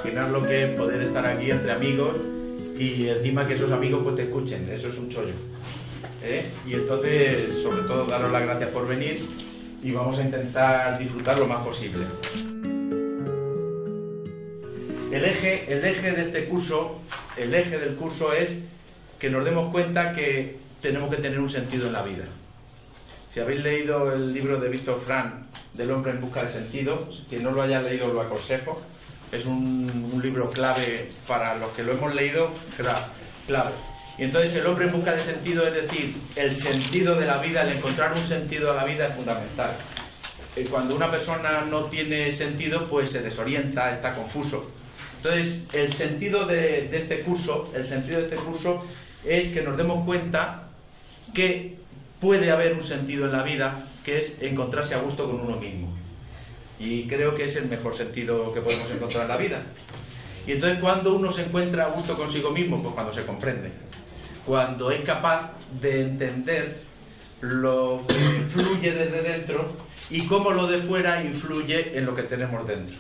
imaginar lo que es poder estar aquí entre amigos y encima que esos amigos pues te escuchen, eso es un chollo. Y entonces, sobre todo, daros las gracias por venir y vamos a intentar disfrutar lo más posible. El eje de este curso, el eje del curso es que nos demos cuenta que tenemos que tener un sentido en la vida. Si habéis leído el libro de Víctor Frank, del hombre en busca de sentido, quien no lo haya leído lo aconsejo. Es un libro clave para los que lo hemos leído, clave. Y entonces el hombre en busca de sentido, es decir, el sentido de la vida, el encontrar un sentido a la vida es fundamental. Cuando una persona no tiene sentido, pues se desorienta, está confuso. Entonces, el sentido de este curso es que nos demos cuenta que puede haber un sentido en la vida, que es encontrarse a gusto con uno mismo. Y creo que es el mejor sentido que podemos encontrar en la vida. Y entonces, ¿cuándo uno se encuentra a gusto consigo mismo? Pues cuando se comprende. Cuando es capaz de entender lo que influye desde dentro y cómo lo de fuera influye en lo que tenemos dentro.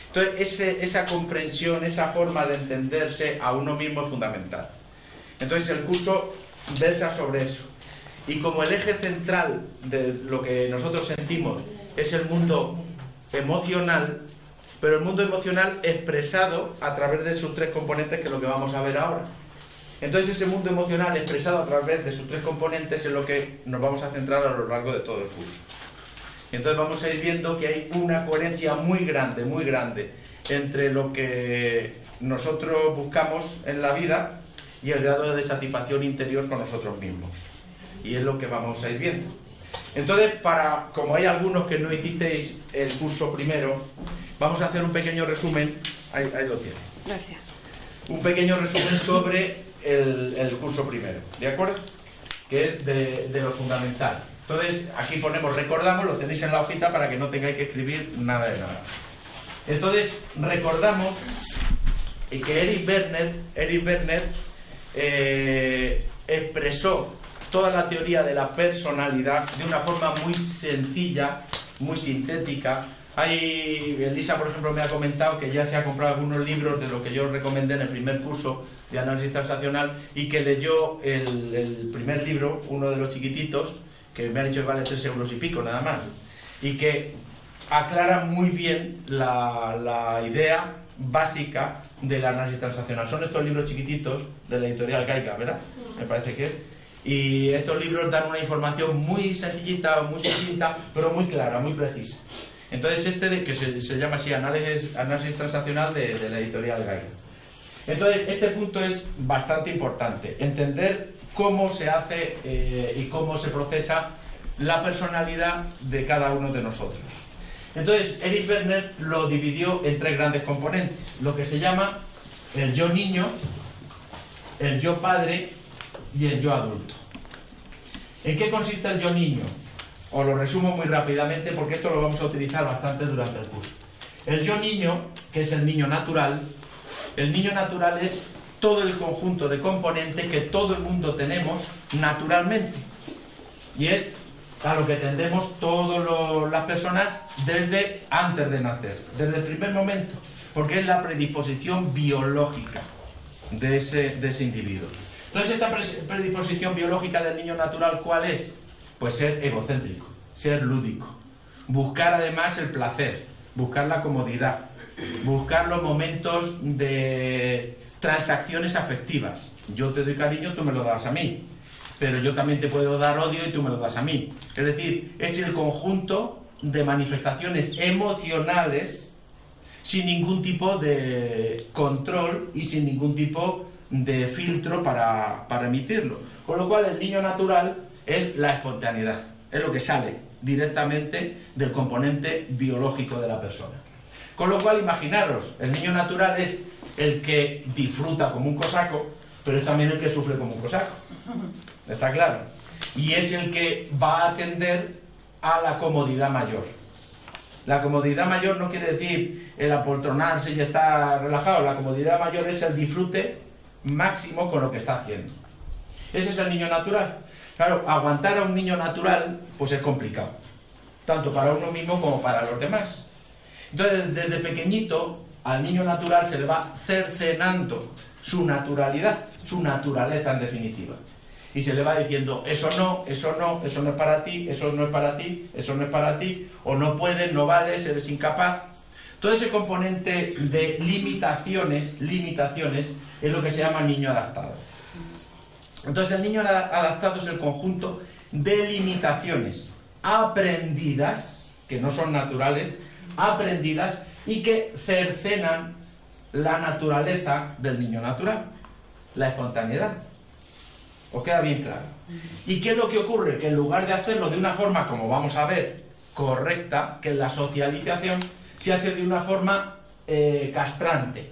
Entonces, esa comprensión, esa forma de entenderse a uno mismo es fundamental. Entonces, el curso versa sobre eso. Y como el eje central de lo que nosotros sentimos es el mundo emocional, pero el mundo emocional expresado a través de sus tres componentes, que es lo que vamos a ver ahora. Entonces, ese mundo emocional expresado a través de sus tres componentes es lo que nos vamos a centrar a lo largo de todo el curso. Y entonces vamos a ir viendo que hay una coherencia muy grande entre lo que nosotros buscamos en la vida y el grado de satisfacción interior con nosotros mismos. Y es lo que vamos a ir viendo. Entonces, como hay algunos que no hicisteis el curso primero, vamos a hacer un pequeño resumen. Ahí lo tiene. Gracias. Un pequeño resumen sobre el curso primero, ¿de acuerdo? Que es de lo fundamental. Entonces, aquí recordamos, lo tenéis en la hojita para que no tengáis que escribir nada de nada. Entonces, recordamos que Erich Werner expresó toda la teoría de la personalidad de una forma muy sencilla, muy sintética. Elisa, por ejemplo, me ha comentado que ya se ha comprado algunos libros de lo que yo recomendé en el primer curso de análisis transaccional y que leyó el primer libro, uno de los chiquititos, que me ha dicho que vale 3 euros y pico nada más, y que aclara muy bien la idea básica del análisis transaccional. Son estos libros chiquititos de la editorial Caica, ¿verdad? Me parece que es. Y estos libros dan una información muy sencillita, pero muy clara, muy precisa. Entonces que se llama así análisis transaccional de la editorial Caica. Entonces, este punto es bastante importante, entender cómo se hace y cómo se procesa la personalidad de cada uno de nosotros. Entonces, Erich Werner lo dividió en 3 grandes componentes, lo que se llama el yo niño, el yo padre y el yo adulto. ¿En qué consiste el yo niño? Os lo resumo muy rápidamente porque esto lo vamos a utilizar bastante durante el curso. El yo niño, que es el niño natural es todo el conjunto de componentes que todo el mundo tenemos naturalmente. Y es a lo que tendemos todas las personas desde antes de nacer, desde el primer momento, porque es la predisposición biológica de ese individuo. Entonces, esta predisposición biológica del niño natural, ¿cuál es? Pues ser egocéntrico, ser lúdico, buscar además el placer, buscar la comodidad, buscar los momentos de transacciones afectivas. Yo te doy cariño, tú me lo das a mí, pero yo también te puedo dar odio y tú me lo das a mí. Es decir, es el conjunto de manifestaciones emocionales sin ningún tipo de control y sin ningún tipo de filtro para emitirlo. Con lo cual, el niño natural es la espontaneidad, es lo que sale directamente del componente biológico de la persona. Con lo cual, imaginaros, el niño natural es el que disfruta como un cosaco, pero es también el que sufre como un cosaco. ¿Está claro? Y es el que va a atender a la comodidad mayor. La comodidad mayor no quiere decir el apoltronarse y estar relajado. La comodidad mayor es el disfrute máximo con lo que está haciendo. Ese es el niño natural. Claro, aguantar a un niño natural pues es complicado, tanto para uno mismo como para los demás. Entonces, desde pequeñito, al niño natural se le va cercenando su naturalidad, su naturaleza en definitiva. Y se le va diciendo, eso no es para ti, eso no es para ti, eso no es para ti, o no puedes, no vales, eres incapaz. Todo ese componente de limitaciones es lo que se llama niño adaptado. Entonces el niño adaptado es el conjunto de limitaciones aprendidas, que no son naturales, aprendidas y que cercenan la naturaleza del niño natural, la espontaneidad. ¿Os queda bien claro? ¿Y qué es lo que ocurre? Que en lugar de hacerlo de una forma, como vamos a ver, correcta, que es la socialización, se hace de una forma castrante.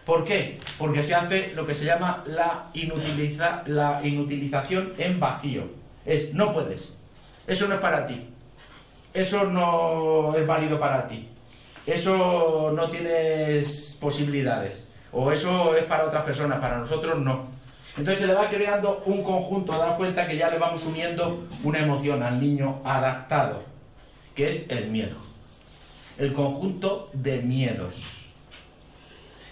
¿Por qué? Porque se hace lo que se llama la inutilización en vacío. Es, no puedes, eso no es para ti, eso no es válido para ti, eso no tienes posibilidades, o eso es para otras personas, para nosotros no. Entonces se le va creando un conjunto, daos cuenta que ya le vamos uniendo una emoción al niño adaptado, que es el miedo. El conjunto de miedos.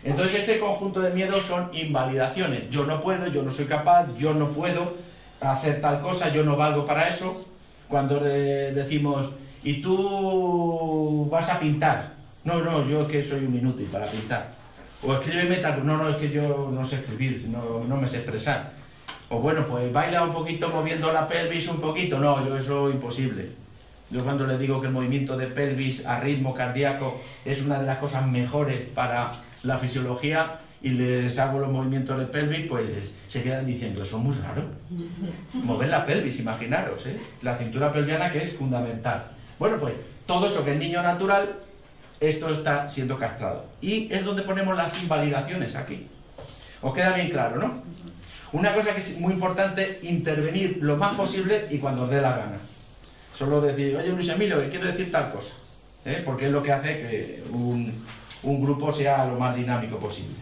Entonces ese conjunto de miedos son invalidaciones. Yo no puedo, yo no soy capaz, yo no puedo hacer tal cosa, yo no valgo para eso. Cuando decimos, ¿y tú vas a pintar? No, yo es que soy un inútil para pintar. O escríbeme tal, no, es que yo no sé escribir, no me sé expresar. O bueno, pues baila un poquito moviendo la pelvis un poquito. No, yo eso imposible. Yo cuando les digo que el movimiento de pelvis a ritmo cardíaco es una de las cosas mejores para la fisiología y les hago los movimientos de pelvis, pues se quedan diciendo, eso es muy raro. Mover la pelvis, imaginaros, la cintura pelviana, que es fundamental. Bueno, pues todo eso que es niño natural, esto está siendo castrado. Y es donde ponemos las invalidaciones aquí. ¿Os queda bien claro, no? Una cosa que es muy importante, intervenir lo más posible y cuando os dé la gana. Solo decir, oye Luis Emilio, que quiero decir tal cosa. Porque es lo que hace que un grupo sea lo más dinámico posible.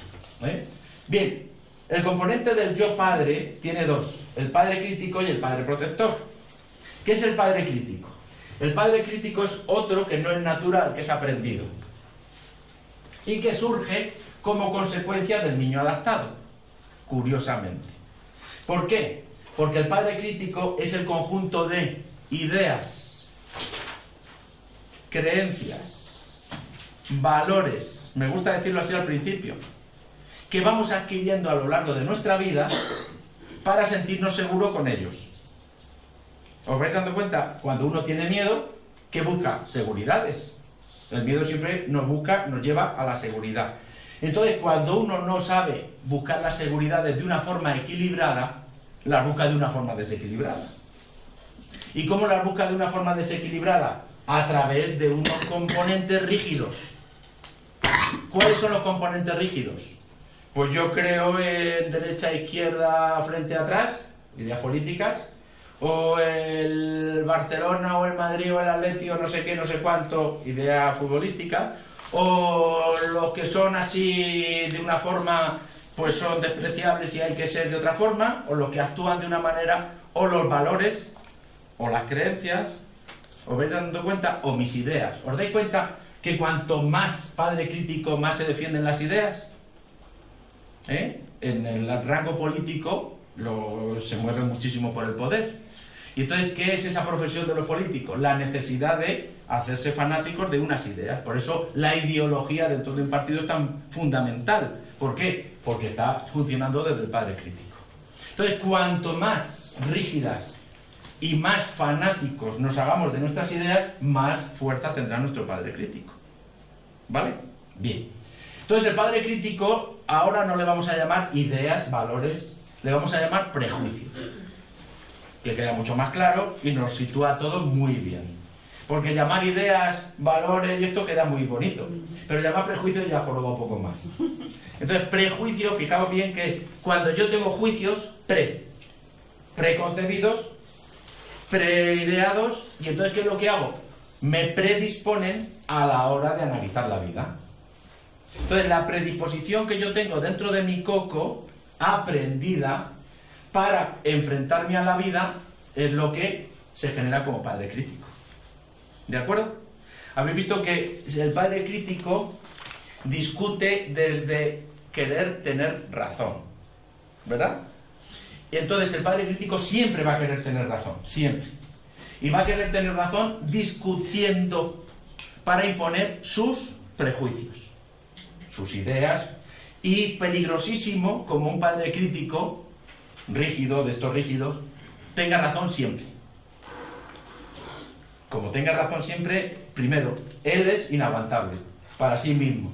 Bien, el componente del yo padre tiene dos, el padre crítico y el padre protector. ¿Qué es el padre crítico? El padre crítico es otro que no es natural, que es aprendido. Y que surge como consecuencia del niño adaptado, curiosamente. ¿Por qué? Porque el padre crítico es el conjunto de ideas, creencias, valores, me gusta decirlo así al principio, que vamos adquiriendo a lo largo de nuestra vida para sentirnos seguros con ellos. ¿Os vais dando cuenta? Cuando uno tiene miedo, ¿qué busca? Seguridades. El miedo siempre nos lleva a la seguridad. Entonces, cuando uno no sabe buscar las seguridades de una forma equilibrada, las busca de una forma desequilibrada. ¿Y cómo las busca de una forma desequilibrada? A través de unos componentes rígidos. ¿Cuáles son los componentes rígidos? Pues yo creo en derecha, izquierda, frente, atrás, ideas políticas, o el Barcelona o el Madrid o el Atlético, no sé qué, no sé cuánto, idea futbolística, o los que son así de una forma, pues son despreciables y hay que ser de otra forma, o los que actúan de una manera, o los valores, o las creencias, ¿os vais dando cuenta? O mis ideas. ¿Os dais cuenta que cuanto más padre crítico, más se defienden las ideas? En el rango político se mueve muchísimo por el poder. Y entonces, ¿qué es esa profesión de los políticos? La necesidad de hacerse fanáticos de unas ideas. Por eso la ideología dentro de un partido es tan fundamental. ¿Por qué? Porque está funcionando desde el padre crítico. Entonces, cuanto más rígidas y más fanáticos nos hagamos de nuestras ideas, más fuerza tendrá nuestro padre crítico. ¿Vale? Bien. Entonces, el padre crítico ahora no le vamos a llamar ideas, valores, le vamos a llamar prejuicios, que queda mucho más claro y nos sitúa a todos muy bien. Porque llamar ideas, valores y esto queda muy bonito, pero llamar prejuicios ya joroba un poco más. Entonces, prejuicio, fijaos bien que es cuando yo tengo juicios preconcebidos, preideados, y entonces ¿qué es lo que hago? Me predisponen a la hora de analizar la vida. Entonces, la predisposición que yo tengo dentro de mi coco, aprendida, para enfrentarme a la vida, es lo que se genera como padre crítico. ¿De acuerdo? Habéis visto que el padre crítico discute desde querer tener razón, ¿verdad? Y entonces el padre crítico siempre va a querer tener razón, siempre. Y va a querer tener razón discutiendo para imponer sus prejuicios, sus ideas, y peligrosísimo como un padre crítico, rígido, de estos rígidos, tenga razón siempre. Como tenga razón siempre, primero, él es inaguantable para sí mismo,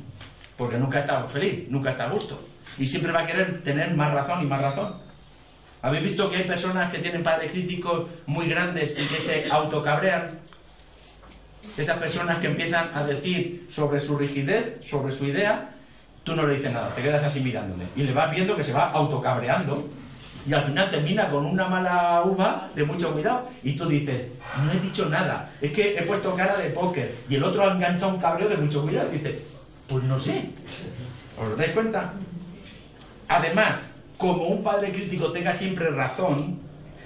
porque nunca está feliz, nunca está a gusto, y siempre va a querer tener más razón y más razón. ¿Habéis visto que hay personas que tienen padres críticos muy grandes y que se autocabrean? Esas personas que empiezan a decir sobre su rigidez, sobre su idea, tú no le dices nada, te quedas así mirándole, y le vas viendo que se va autocabreando, y al final termina con una mala uva de mucho cuidado, y tú dices, no he dicho nada, es que he puesto cara de póker, y el otro ha enganchado un cabreo de mucho cuidado, y dice, pues no sé, ¿os dais cuenta? Además, como un padre crítico tenga siempre razón,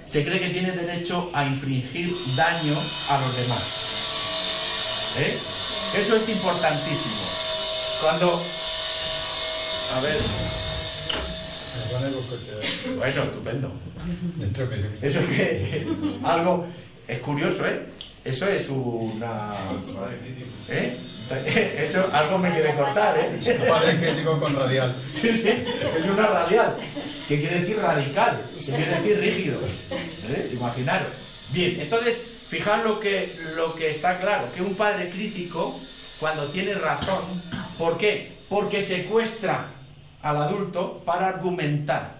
se cree que tiene derecho a infligir daño a los demás. Eso es importantísimo. Cuando... A ver... Bueno, estupendo. Eso es que... algo... Es curioso, ¿eh? Eso es una... Eso, algo me quiere cortar, ¿eh? Padre crítico con radial. Sí, es una radial. Que quiere decir radical, que quiere decir rígido. Imaginaros. Bien, entonces, fijaos lo que está claro, que un padre crítico, cuando tiene razón, ¿por qué? Porque secuestra al adulto para argumentar.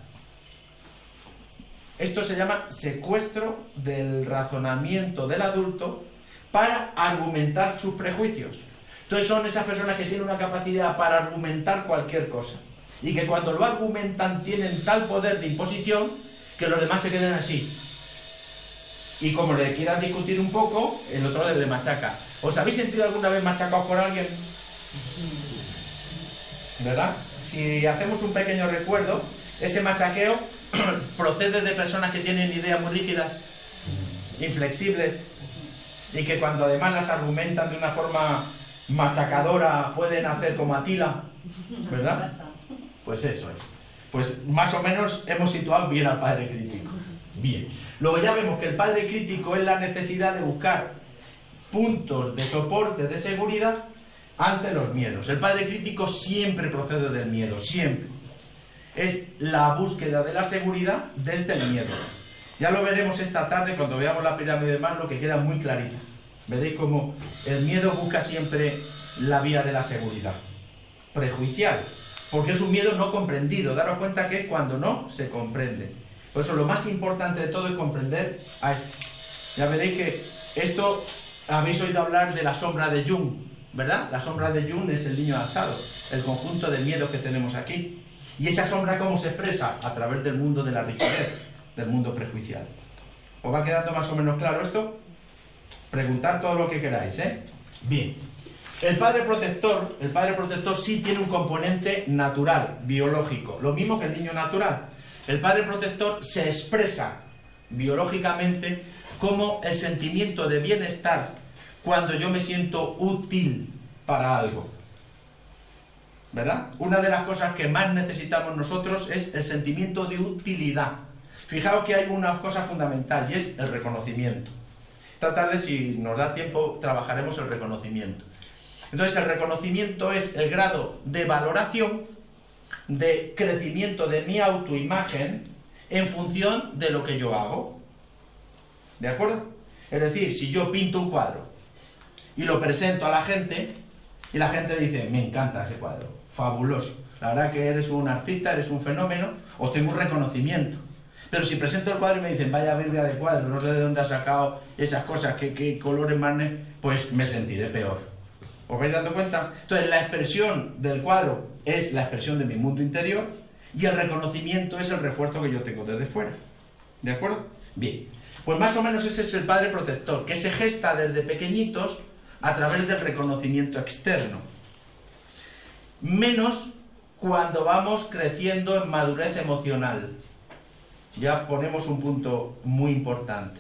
Esto se llama secuestro del razonamiento del adulto para argumentar sus prejuicios. Entonces son esas personas que tienen una capacidad para argumentar cualquier cosa y que cuando lo argumentan tienen tal poder de imposición que los demás se quedan así. Y como le quieran discutir un poco, el otro le machaca. ¿Os habéis sentido alguna vez machacados por alguien? ¿Verdad? Si hacemos un pequeño recuerdo, ese machaqueo procede de personas que tienen ideas muy rígidas, inflexibles, y que cuando además las argumentan de una forma machacadora pueden hacer como Atila, ¿verdad? Pues eso es. Pues más o menos hemos situado bien al padre crítico. Bien. Luego ya vemos que el padre crítico es la necesidad de buscar puntos de soporte, de seguridad ante los miedos. El padre crítico siempre procede del miedo, siempre. Es la búsqueda de la seguridad desde el miedo. Ya lo veremos esta tarde cuando veamos la pirámide de Maslow, que queda muy clarita. Veréis cómo el miedo busca siempre la vía de la seguridad. Prejuicial, porque es un miedo no comprendido. Daros cuenta que es cuando no se comprende. Por eso lo más importante de todo es comprender a esto. Ya veréis que esto, habéis oído hablar de la sombra de Jung, ¿verdad? La sombra de Jung es el niño adaptado, el conjunto de miedos que tenemos aquí. Y esa sombra, ¿cómo se expresa? A través del mundo de la rigidez, del mundo prejuicial. ¿Os va quedando más o menos claro esto? Preguntad todo lo que queráis, ¿eh? Bien. El padre protector sí tiene un componente natural, biológico, lo mismo que el niño natural. El padre protector se expresa biológicamente como el sentimiento de bienestar cuando yo me siento útil para algo. ¿Verdad? Una de las cosas que más necesitamos nosotros es el sentimiento de utilidad. Fijaos que hay una cosa fundamental y es el reconocimiento. Esta tarde, si nos da tiempo, trabajaremos el reconocimiento. Entonces, el reconocimiento es el grado de valoración, de crecimiento de mi autoimagen en función de lo que yo hago. ¿De acuerdo? Es decir, si yo pinto un cuadro y lo presento a la gente y la gente dice, me encanta ese cuadro, fabuloso, la verdad que eres un artista, eres un fenómeno, obtengo un reconocimiento. Pero si presento el cuadro y me dicen, vaya birria de cuadro, no sé de dónde has sacado esas cosas, qué colores más, pues me sentiré peor. ¿Os vais dando cuenta? Entonces, la expresión del cuadro es la expresión de mi mundo interior y el reconocimiento es el refuerzo que yo tengo desde fuera. ¿De acuerdo? Bien. Pues más o menos ese es el padre protector, que se gesta desde pequeñitos a través del reconocimiento externo. Menos cuando vamos creciendo en madurez emocional. Ya ponemos un punto muy importante.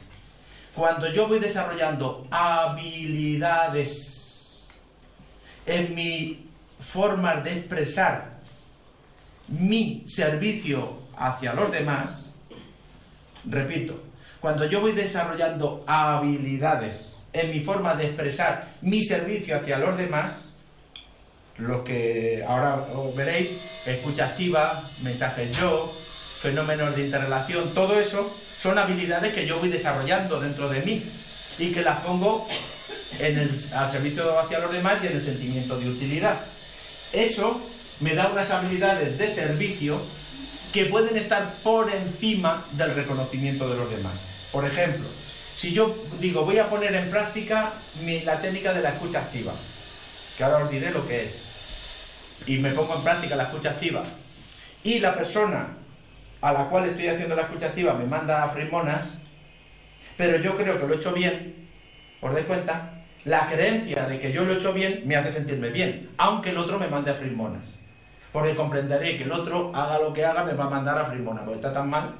Cuando yo voy desarrollando habilidades en mi formas de expresar mi servicio hacia los demás, repito, cuando yo voy desarrollando habilidades en mi forma de expresar mi servicio hacia los demás, lo que ahora veréis, escucha activa, mensajes yo, fenómenos de interrelación, todo eso son habilidades que yo voy desarrollando dentro de mí y que las pongo al servicio hacia los demás y en el sentimiento de utilidad. Eso me da unas habilidades de servicio que pueden estar por encima del reconocimiento de los demás. Por ejemplo, si yo digo voy a poner en práctica la técnica de la escucha activa, que ahora os diré lo que es, y me pongo en práctica la escucha activa, y la persona a la cual estoy haciendo la escucha activa me manda frimonas, pero yo creo que lo he hecho bien, ¿os dais cuenta? La creencia de que yo lo he hecho bien me hace sentirme bien, aunque el otro me mande a frimonas. Porque comprenderé que el otro, haga lo que haga, me va a mandar a frimonas, porque está tan mal.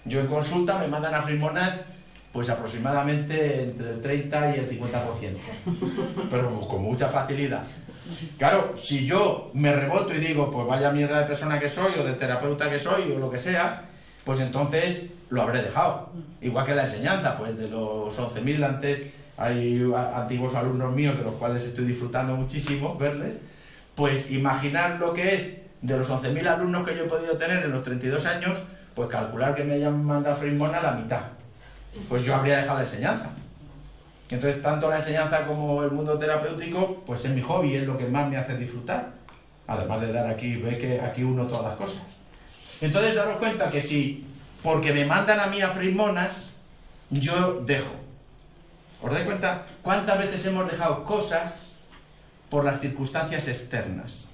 Yo en consulta me mandan a frimonas pues aproximadamente entre el 30 y el 50%, pero con mucha facilidad. Claro, si yo me reboto y digo, pues vaya mierda de persona que soy, o de terapeuta que soy, o lo que sea, pues entonces lo habré dejado. Igual que la enseñanza, pues de los 11.000 antes, hay antiguos alumnos míos de los cuales estoy disfrutando muchísimo verles, pues imaginar lo que es de los 11.000 alumnos que yo he podido tener en los 32 años, pues calcular que me hayan mandado frismona la mitad. Pues yo habría dejado la enseñanza. Entonces, tanto la enseñanza como el mundo terapéutico, pues es mi hobby, es lo que más me hace disfrutar. Además de dar aquí, ve que aquí uno todas las cosas. Entonces, daros cuenta que si, porque me mandan a mí a frismonas, yo dejo. ¿Os dais cuenta cuántas veces hemos dejado cosas por las circunstancias externas?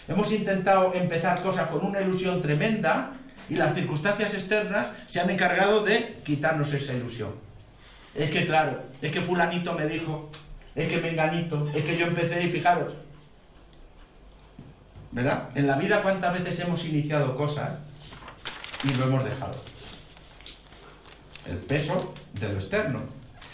Hemos intentado empezar cosas con una ilusión tremenda y las circunstancias externas se han encargado de quitarnos esa ilusión. Es que claro, es que fulanito me dijo, es que menganito, es que yo empecé y fijaros. ¿Verdad? En la vida cuántas veces hemos iniciado cosas y lo hemos dejado. El peso de lo externo.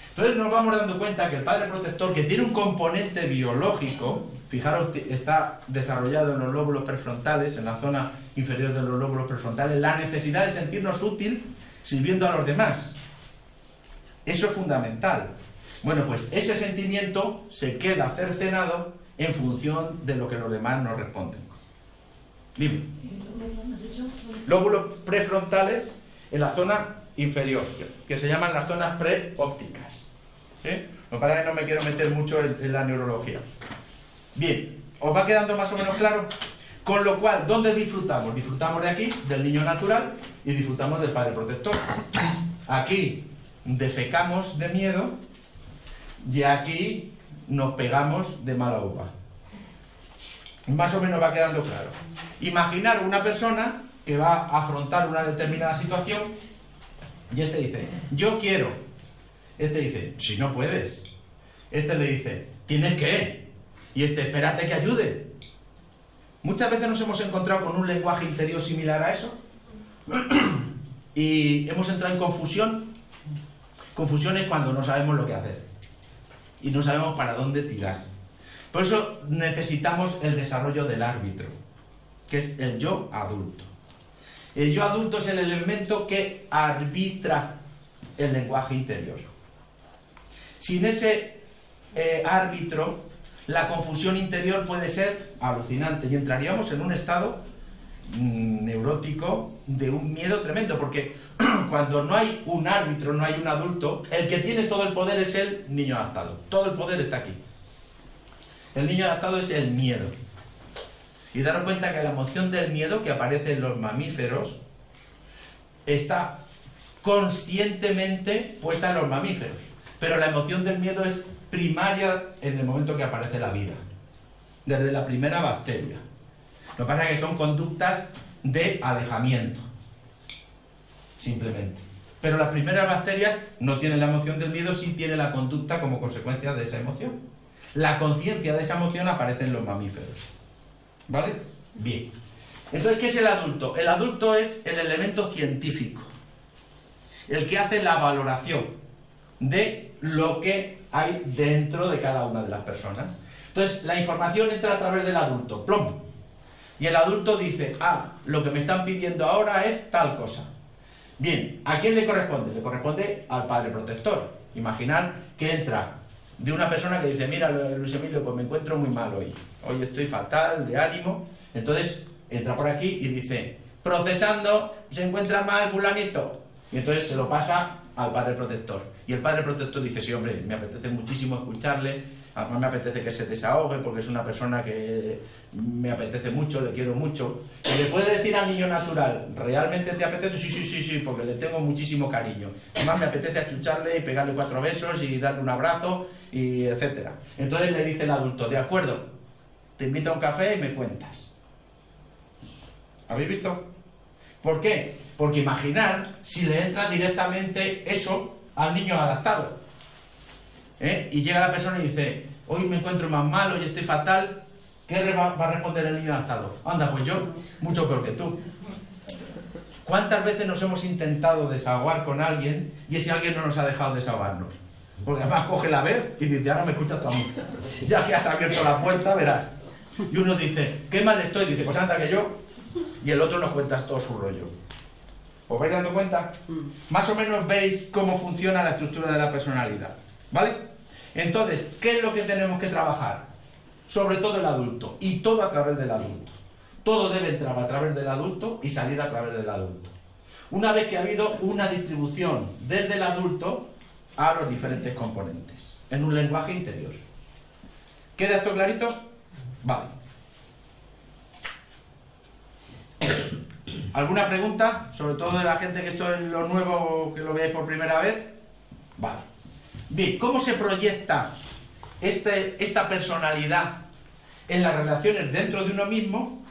Entonces nos vamos dando cuenta que el Padre Protector, que tiene un componente biológico, fijaros, está desarrollado en los lóbulos prefrontales, en la zona inferior de los lóbulos prefrontales, la necesidad de sentirnos útil sirviendo a los demás. Eso es fundamental. Bueno, pues ese sentimiento se queda cercenado en función de lo que los demás nos responden. Dime. Lóbulos prefrontales en la zona inferior, que se llaman las zonas preópticas. ¿Sí? Lo que pasa es que no me quiero meter mucho en la neurología. Bien, ¿os va quedando más o menos claro? Con lo cual, ¿dónde disfrutamos? Disfrutamos de aquí, del niño natural, y disfrutamos del Padre Protector. Aquí defecamos de miedo y aquí nos pegamos de mala uva. Más o menos va quedando claro. Imaginar una persona que va a afrontar una determinada situación y este dice, yo quiero. Este dice, si no puedes. Este le dice, tienes que. Y este, espérate que ayude. Muchas veces nos hemos encontrado con un lenguaje interior similar a eso y hemos entrado en confusión. Confusión es cuando no sabemos lo que hacer y no sabemos para dónde tirar. Por eso necesitamos el desarrollo del árbitro, que es el yo adulto. El yo adulto es el elemento que arbitra el lenguaje interior. Sin ese árbitro, la confusión interior puede ser alucinante y entraríamos en un estado neurótico de un miedo tremendo, porque cuando no hay un árbitro, no hay un adulto, el que tiene todo el poder es el niño adaptado. Todo el poder está aquí. El niño adaptado es el miedo. Y daros cuenta que la emoción del miedo que aparece en los mamíferos está conscientemente puesta en los mamíferos. Pero la emoción del miedo es primaria en el momento que aparece la vida. Desde la primera bacteria. Lo que pasa es que son conductas de alejamiento. Simplemente. Pero las primeras bacterias no tienen la emoción del miedo, sí tienen la conducta como consecuencia de esa emoción. La conciencia de esa emoción aparece en los mamíferos. ¿Vale? Bien. Entonces, ¿qué es el adulto? El adulto es el elemento científico. El que hace la valoración de lo que hay dentro de cada una de las personas. Entonces, la información entra a través del adulto, ¡plom! Y el adulto dice, lo que me están pidiendo ahora es tal cosa. Bien, ¿a quién le corresponde? Le corresponde al padre protector. Imaginar que entra de una persona que dice, mira, Luis Emilio, pues me encuentro muy mal hoy. Hoy estoy fatal, de ánimo. Entonces, entra por aquí y dice, procesando, se encuentra mal fulanito. Y entonces se lo pasa al padre protector. Y el padre protector dice, sí, hombre, me apetece muchísimo escucharle, además me apetece que se desahogue porque es una persona que me apetece mucho, le quiero mucho. Y le puede decir al niño natural, ¿realmente te apetece? Sí, porque le tengo muchísimo cariño. Además me apetece achucharle y pegarle 4 besos y darle un abrazo, y etcétera. Entonces le dice el adulto, de acuerdo, te invito a un café y me cuentas. ¿Habéis visto? ¿Por qué? Porque imaginar si le entra directamente eso al niño adaptado. Y llega la persona y dice, hoy me encuentro más mal, hoy estoy fatal. ¿Qué va a responder el niño adaptado? Anda, pues yo, mucho peor que tú. ¿Cuántas veces nos hemos intentado desahogar con alguien y ese alguien no nos ha dejado desahogarnos? Porque además coge la vez y dice, ahora me escuchas tú a mí. Ya que has abierto la puerta, verás. Y uno dice, qué mal estoy. Dice, pues anda que yo. Y el otro nos cuenta todo su rollo. ¿Os vais dando cuenta? Más o menos veis cómo funciona la estructura de la personalidad. ¿Vale? Entonces, ¿qué es lo que tenemos que trabajar? Sobre todo el adulto. Y todo a través del adulto. Todo debe entrar a través del adulto y salir a través del adulto. Una vez que ha habido una distribución desde el adulto a los diferentes componentes. En un lenguaje interior. ¿Queda esto clarito? Vale. ¿Alguna pregunta? Sobre todo de la gente que esto es lo nuevo, que lo veáis por primera vez. Vale. Bien, ¿cómo se proyecta esta personalidad en las relaciones dentro de uno mismo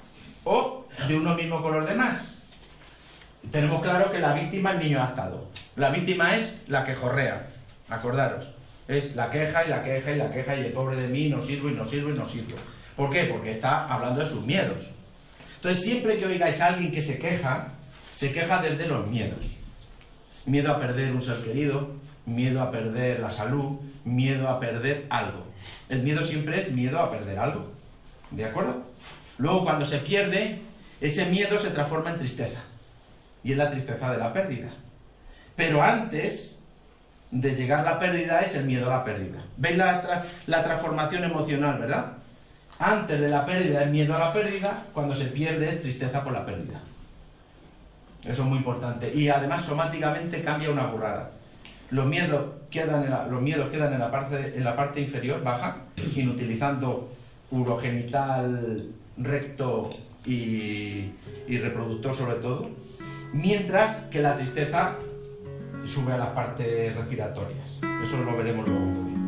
o de uno mismo con los demás? Tenemos claro que la víctima es el niño adaptado. La víctima es la que jorrea. Acordaros. Es la queja y la queja y la queja y el pobre de mí, no sirvo y no sirvo y no sirvo. ¿Por qué? Porque está hablando de sus miedos. Entonces, siempre que oigáis a alguien que se queja desde los miedos. Miedo a perder un ser querido, miedo a perder la salud, miedo a perder algo. El miedo siempre es miedo a perder algo. ¿De acuerdo? Luego, cuando se pierde, ese miedo se transforma en tristeza. Y es la tristeza de la pérdida. Pero antes de llegar la pérdida es el miedo a la pérdida. ¿Veis la transformación emocional, verdad? Antes de la pérdida es miedo a la pérdida, cuando se pierde es tristeza por la pérdida. Eso es muy importante. Y además somáticamente cambia una burrada. Los miedos quedan en la parte inferior, baja, inutilizando urogenital, recto y reproductor sobre todo, mientras que la tristeza sube a las partes respiratorias. Eso lo veremos luego un poquito.